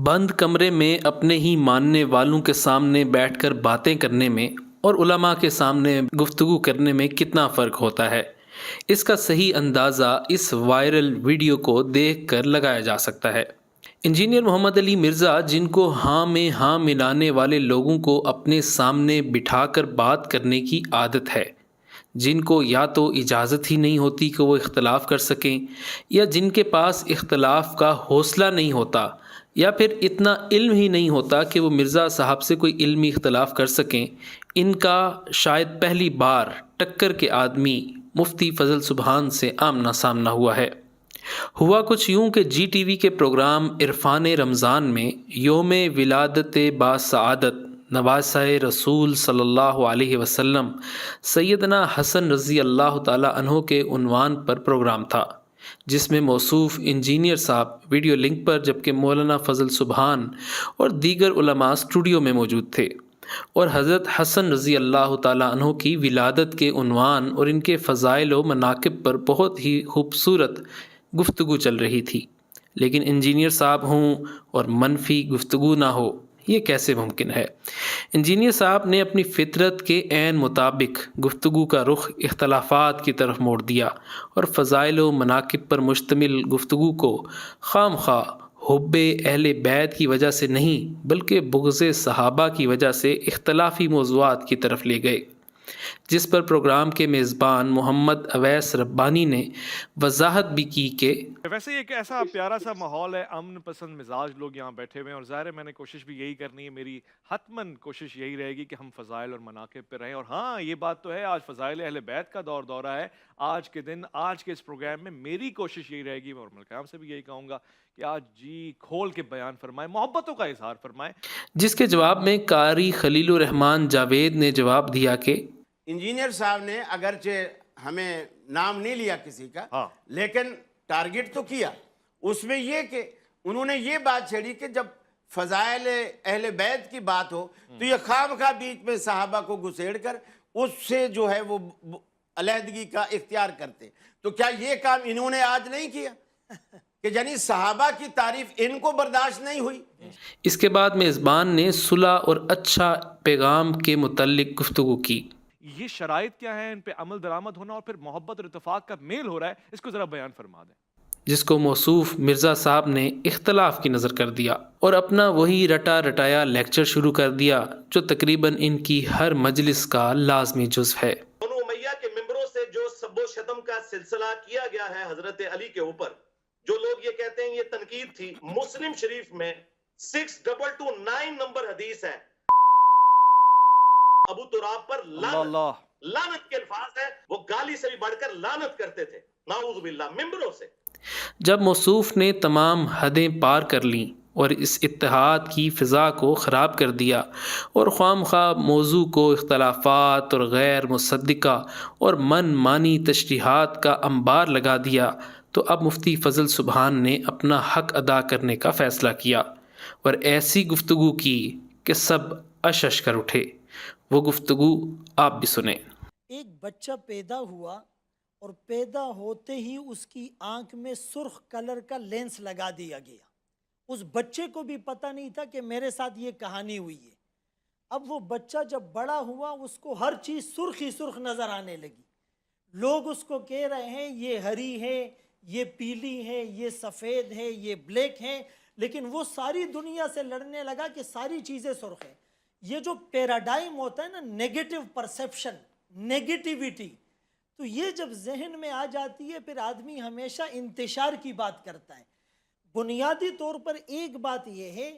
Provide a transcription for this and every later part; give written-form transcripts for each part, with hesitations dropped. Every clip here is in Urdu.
بند کمرے میں اپنے ہی ماننے والوں کے سامنے بیٹھ کر باتیں کرنے میں اور علماء کے سامنے گفتگو کرنے میں کتنا فرق ہوتا ہے، اس کا صحیح اندازہ اس وائرل ویڈیو کو دیکھ کر لگایا جا سکتا ہے۔ انجینئر محمد علی مرزا، جن کو ہاں میں ہاں ملانے والے لوگوں کو اپنے سامنے بٹھا کر بات کرنے کی عادت ہے، جن کو یا تو اجازت ہی نہیں ہوتی کہ وہ اختلاف کر سکیں، یا جن کے پاس اختلاف کا حوصلہ نہیں ہوتا، یا پھر اتنا علم ہی نہیں ہوتا کہ وہ مرزا صاحب سے کوئی علمی اختلاف کر سکیں، ان کا شاید پہلی بار ٹکر کے آدمی مفتی فضل سبحان سے آمنا سامنا ہوا ہے۔ ہوا کچھ یوں کہ جی ٹی وی کے پروگرام عرفان رمضان میں یوم ولادت باسعادت نواسہ رسول صلی اللہ علیہ وسلم سیدنا حسن رضی اللہ تعالی عنہ کے عنوان پر پروگرام تھا، جس میں موصوف انجینئر صاحب ویڈیو لنک پر، جبکہ مولانا فضل سبحان اور دیگر علماء اسٹوڈیو میں موجود تھے، اور حضرت حسن رضی اللہ تعالیٰ عنہ کی ولادت کے عنوان اور ان کے فضائل و مناقب پر بہت ہی خوبصورت گفتگو چل رہی تھی۔ لیکن انجینئر صاحب ہوں اور منفی گفتگو نہ ہو، یہ کیسے ممکن ہے؟ انجینئر صاحب نے اپنی فطرت کے عین مطابق گفتگو کا رخ اختلافات کی طرف موڑ دیا، اور فضائل و مناقب پر مشتمل گفتگو کو خام خواہ حب اہل بیت کی وجہ سے نہیں بلکہ بغض صحابہ کی وجہ سے اختلافی موضوعات کی طرف لے گئے، جس پر پروگرام کے میزبان محمد اویس ربانی نے وضاحت بھی کی کہ ویسے ایک ایسا پیارا سا ماحول ہے، امن پسند مزاج لوگ یہاں بیٹھے ہوئے ہیں، اور ظاہر ہے میں نے کوشش بھی یہی کرنی ہے، میری حتماً کوشش یہی رہے گی کہ ہم فضائل اور مناقب پہ رہیں۔ اور ہاں، یہ بات تو ہے، آج فضائل اہل بیت کا دورہ ہے۔ آج کے دن، آج کے اس پروگرام میں میری کوشش یہی رہے گی، اور ملکام سے بھی یہی کہوں گا کہ آج جی کھول کے بیان فرمائیں، محبتوں کا اظہار فرمائیں۔ جس کے جواب میں قاری خلیل الرحمان جاوید نے جواب دیا کہ انجینئر صاحب نے اگرچہ ہمیں نام نہیں لیا کسی کا، لیکن ٹارگٹ تو کیا۔ اس میں یہ کہ انہوں نے یہ بات چھیڑی کہ جب فضائل اہل بیت کی بات ہو تو یہ خواہ بیچ میں صحابہ کو گھسیڑ کر اس سے جو ہے وہ علیحدگی کا اختیار کرتے۔ تو کیا یہ کام انہوں نے آج نہیں کیا کہ یعنی صحابہ کی تعریف ان کو برداشت نہیں ہوئی؟ اس کے بعد میزبان نے صلح اور اچھا پیغام کے متعلق گفتگو کی۔ یہ شرائط کیا ہیں، ان پہ عمل درآمد ہونا اور پھر محبت اور اتفاق کا میل ہو رہا ہے، اس کو ذرا بیان فرما دیں۔ جس کو موصوف مرزا صاحب نے اختلاف کی نظر کر دیا اور اپنا وہی رٹا رٹایا لیکچر شروع کر دیا جو تقریباً ان کی ہر مجلس کا لازمی جزو ہے۔ بنو امیہ کے ممبروں سے جو سب و شتم کا سلسلہ کیا گیا ہے حضرت علی کے اوپر، جو لوگ یہ کہتے ہیں یہ تنقید تھی، مسلم شریف میں 6229 نمبر حدیث ہے، ابو تراب پر لعنت کے الفاظ ہے، وہ گالی سے بھی بڑھ کر لعنت کرتے تھے، نعوذ باللہ، ممبروں سے۔ جب موصوف نے تمام حدیں پار کر لیں اور اس اتحاد کی فضا کو خراب کر دیا اور خواہ مخواہ موضوع کو اختلافات اور غیر مصدقہ اور من مانی تشریحات کا انبار لگا دیا، تو اب مفتی فضل سبحان نے اپنا حق ادا کرنے کا فیصلہ کیا اور ایسی گفتگو کی کہ سب اشش کر اٹھے۔ وہ گفتگو آپ بھی سنیں۔ ایک بچہ پیدا ہوا اور پیدا ہوتے ہی اس کی آنکھ میں سرخ کلر کا لینس لگا دیا گیا۔ اس بچے کو بھی پتہ نہیں تھا کہ میرے ساتھ یہ کہانی ہوئی ہے۔ اب وہ بچہ جب بڑا ہوا اس کو ہر چیز سرخ ہی سرخ نظر آنے لگی۔ لوگ اس کو کہہ رہے ہیں یہ ہری ہے، یہ پیلی ہے، یہ سفید ہے، یہ بلیک ہے، لیکن وہ ساری دنیا سے لڑنے لگا کہ ساری چیزیں سرخ ہیں۔ یہ جو پیراڈائم ہوتا ہے نا، نیگیٹو پرسیپشن، نیگیٹیویٹی، تو یہ جب ذہن میں آ جاتی ہے پھر آدمی ہمیشہ انتشار کی بات کرتا ہے۔ بنیادی طور پر ایک بات یہ ہے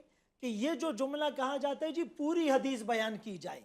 کہ یہ جو جملہ کہا جاتا ہے جی پوری حدیث بیان کی جائے،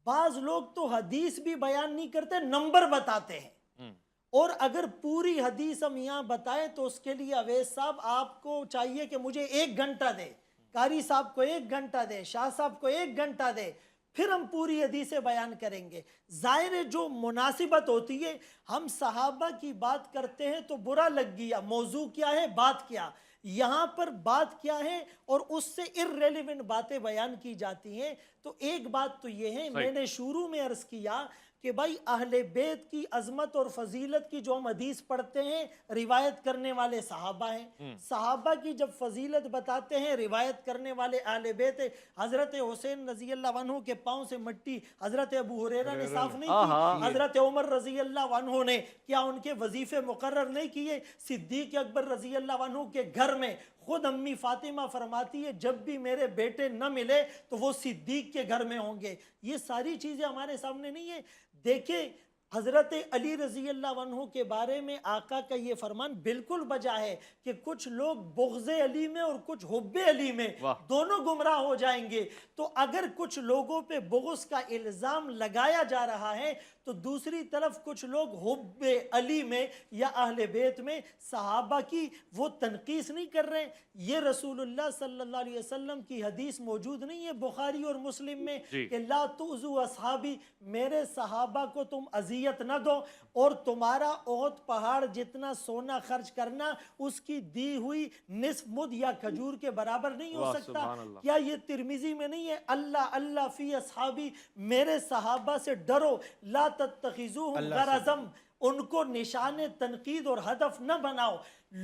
بعض لوگ تو حدیث بھی بیان نہیں کرتے، نمبر بتاتے ہیں، اور اگر پوری حدیث ہم یہاں بتائیں تو اس کے لیے اویس صاحب آپ کو چاہیے کہ مجھے 1 گھنٹہ دے، قاری صاحب کو 1 گھنٹہ دے، شاہ صاحب کو 1 گھنٹہ دے، پھر ہم پوری حدیثیں بیان کریں گے۔ ظاہر ہے جو مناسبت ہوتی ہے، ہم صحابہ کی بات کرتے ہیں تو برا لگ گیا، موضوع کیا ہے، بات کیا، یہاں پر بات کیا ہے اور اس سے irrelevant باتیں بیان کی جاتی ہیں۔ تو ایک بات تو یہ ہے، میں نے شروع میں عرض کیا کہ بھائی اہل بیت کی عظمت اور فضیلت کی جو ہم حدیث پڑھتے ہیں روایت کرنے والے صحابہ ہیں، صحابہ کی جب فضیلت بتاتے ہیں روایت کرنے والے اہل بیت ہیں۔ حضرت حسین رضی اللہ عنہ کے پاؤں سے مٹی حضرت ابو ہریرہ نے صاف نہیں کی، حضرت عمر رضی اللہ عنہ نے کیا ان کے وظیفے مقرر نہیں کیے؟ صدیق اکبر رضی اللہ عنہ کے گھر میں خود امی فاطمہ فرماتی ہے جب بھی میرے بیٹے نہ ملے تو وہ صدیق کے گھر میں ہوں گے۔ یہ ساری چیزیں ہمارے سامنے نہیں ہیں۔ دیکھیں حضرت علی رضی اللہ عنہ کے بارے میں آقا کا یہ فرمان بالکل بجا ہے کہ کچھ لوگ بغض علی میں اور کچھ حب علی میں دونوں گمراہ ہو جائیں گے۔ تو اگر کچھ لوگوں پہ بغض کا الزام لگایا جا رہا ہے تو دوسری طرف کچھ لوگ حب علی میں یا اہل بیت میں صحابہ کی وہ تنقیص نہیں کر رہے ہیں۔ یہ رسول اللہ صلی اللہ علیہ وسلم کی حدیث موجود نہیں ہے بخاری اور مسلم میں کہ لا تؤذوا اصحابی، میرے صحابہ کو تم اذیت نہ دو، اور تمہارا احد پہاڑ جتنا سونا خرچ کرنا اس کی دی ہوئی نصف مد یا کھجور کے برابر نہیں ہو سکتا۔ کیا یہ ترمذی میں نہیں ہے؟ اللہ اللہ فی اصحابی، میرے صحابہ سے ڈرو، لا تتخذوہم غرضم، ان کو نشان تنقید اور ہدف نہ بناؤ۔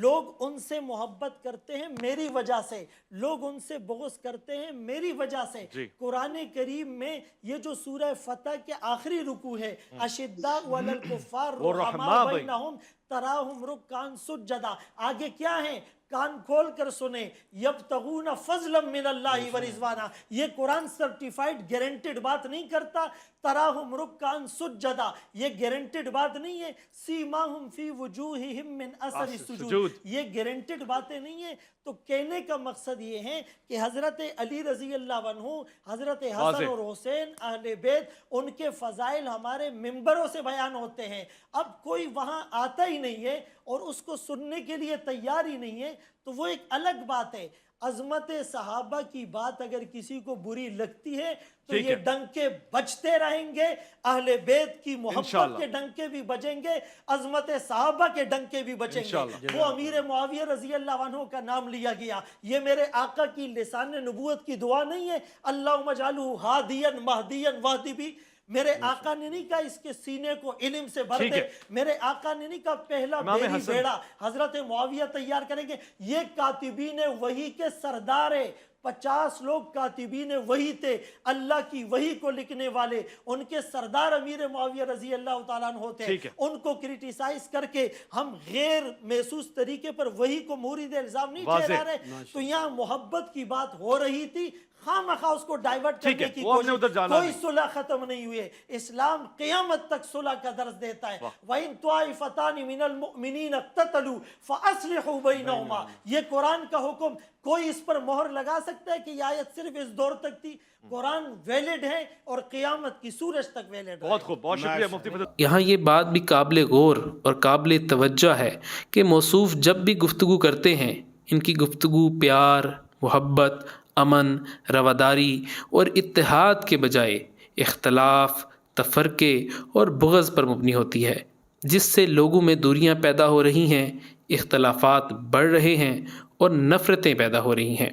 لوگ ان سے محبت کرتے ہیں میری وجہ سے، لوگ ان سے بغض کرتے ہیں میری وجہ سے۔ قرآن کریم میں یہ جو سورہ فتح کے آخری رکوع ہے، اشداء علی الکفار رحماء بینہم تراہم رکعا سجدا، آگے کیا ہیں؟ کان کھول کر سنیں، یبتغون فضلا من اللہ ورضوانا، یہ قرآن سرٹیفائیڈ گارنٹیڈ بات نہیں کرتا۔ تراہم رکعا سجدا، یہ گارنٹیڈ بات نہیں ہے۔ سیماہم فی وجوہہم من اثر السجود، یہ گارنٹیڈ باتیں نہیں ہیں۔ تو کہنے کا مقصد یہ ہے کہ حضرت علی رضی اللہ عنہ، حضرت حسن اور حسین اہل بیت، ان کے فضائل ہمارے ممبروں سے بیان ہوتے ہیں۔ اب کوئی وہاں آتا ہی نہیں ہے اور اس کو سننے کے لیے تیار ہی نہیں ہے تو وہ ایک الگ بات ہے۔ عظمت صحابہ کی بات اگر کسی کو بری لگتی ہے تو یہ ڈنکے بجتے رہیں گے، اہل بیت کی محبت کے ڈنکے بھی بجیں گے، عظمت صحابہ کے ڈنکے بھی بجیں گے۔ وہ امیر معاویہ رضی اللہ عنہ کا نام لیا گیا، یہ میرے آقا کی لسان نبوت کی دعا نہیں ہے، اللہم اجعلہ ہادیا مہدیا واہد بھی۔ میرے آقا نے نہیں کہا اس کے سینے کو علم سے بھر دے، میرے آقا نے نہیں کہا پہلا بیری بیڑا حضرت معاویہ تیار کریں گے۔ یہ کاتبین وحی کے سردار ہیں، 50 لوگ کاتبین وحی تھے، اللہ کی وحی کو لکھنے والے، ان کے سردار امیر معاویہ رضی اللہ تعالیٰ عنہ تھے۔ ان کو کریٹیسائز کر کے ہم غیر محسوس طریقے پر وحی کو مورد الزام نہیں ٹھہرا رہے۔ تو یہاں محبت کی بات ہو رہی تھی، خواہ مخواہ اس کو ڈائیورٹ کرنے کی کوشش، کوئی صلح ختم نہیں ہوئی ہے۔ اسلام قیامت تک صلح کا درس دیتا ہے۔ وَإِن طَائِفَتَانِ مِنَ الْمُؤْمِنِينَ اقْتَتَلُوا فَأَصْلِحُوا بَيْنَهُمَا، یہ قرآن کا حکم، کوئی اس پر مہر لگا سکتا ہے کہ یہ آیت صرف اس دور تک تھی؟ قرآن ویلڈ ہے اور قیامت کی سورج تک ویلڈ ہے۔ بہت خوب، بہت شکریہ مفتی فضل۔ یہاں یہ بات بھی قابل غور اور قابل توجہ ہے کہ موصوف جب بھی گفتگو کرتے ہیں ان کی گفتگو پیار، محبت، امن، رواداری اور اتحاد کے بجائے اختلاف، تفرقے اور بغض پر مبنی ہوتی ہے، جس سے لوگوں میں دوریاں پیدا ہو رہی ہیں، اختلافات بڑھ رہے ہیں اور نفرتیں پیدا ہو رہی ہیں۔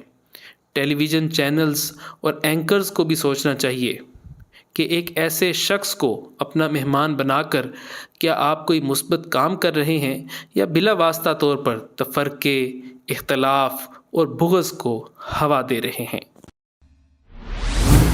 ٹیلی ویژن چینلز اور اینکرز کو بھی سوچنا چاہیے کہ ایک ایسے شخص کو اپنا مہمان بنا کر کیا آپ کوئی مثبت کام کر رہے ہیں یا بلا واسطہ طور پر تفرقے، اختلاف اور بغض کو ہوا دے رہے ہیں۔